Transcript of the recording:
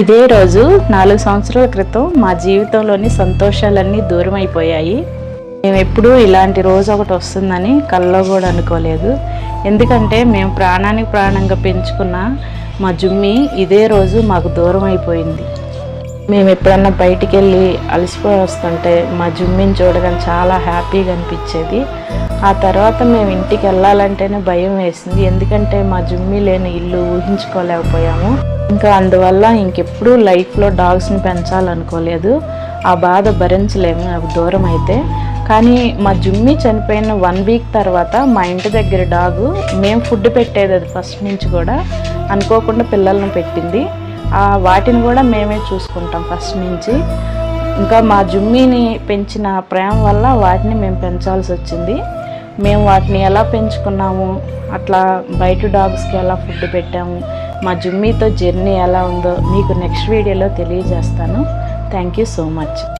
ఇదే రోజు 4 సంవత్సరాల క్రితం మా జీవితంలోని సంతోషాలన్నీ దూరం అయిపోయాయి. మేము ఎప్పుడూ ఇలాంటి రోజు ఒకటి వస్తుందని కల్లో కూడా అనుకోలేదు. ఎందుకంటే మేము ప్రాణానికి ప్రాణంగా పెంచుకున్న మా జుమ్మి ఇదే రోజు మాకు దూరం అయిపోయింది. మేము ఎప్పుడన్నా బయటికి వెళ్ళి అలసిపోయి వస్తుంటే మా జుమ్మిని చూడగానే చాలా హ్యాపీగా అనిపించేది. ఆ తర్వాత మేము ఇంటికి వెళ్ళాలంటేనే భయం వేసింది. ఎందుకంటే మా జుమ్మి లేని ఇల్లు ఊహించుకోలేకపోయాము. ఇంకా అందువల్ల ఇంకెప్పుడు లైఫ్లో డాగ్స్ని పెంచాలనుకోలేదు. ఆ బాధ భరించలేము అవి దూరం అయితే. కానీ మా జుమ్మి చనిపోయిన 1 వీక్ తర్వాత మా ఇంటి దగ్గర డాగు, మేము ఫుడ్ పెట్టేది అది ఫస్ట్ నుంచి కూడా, అనుకోకుండా పిల్లల్ని పెట్టింది. వాటిని కూడా మేమే చూసుకుంటాం ఫస్ట్ నుంచి. ఇంకా మా జుమ్మిని పెంచిన ప్రేమ వల్ల వాటిని మేము పెంచాల్సి వచ్చింది. మేము వాటిని ఎలా పెంచుకున్నాము, అట్లా బయట డాగ్స్కి ఎలా ఫుడ్ పెట్టాము, మా జుమ్మీతో జర్నీ ఎలా ఉందో మీకు నెక్స్ట్ వీడియోలో తెలియజేస్తాను. Thank you so much.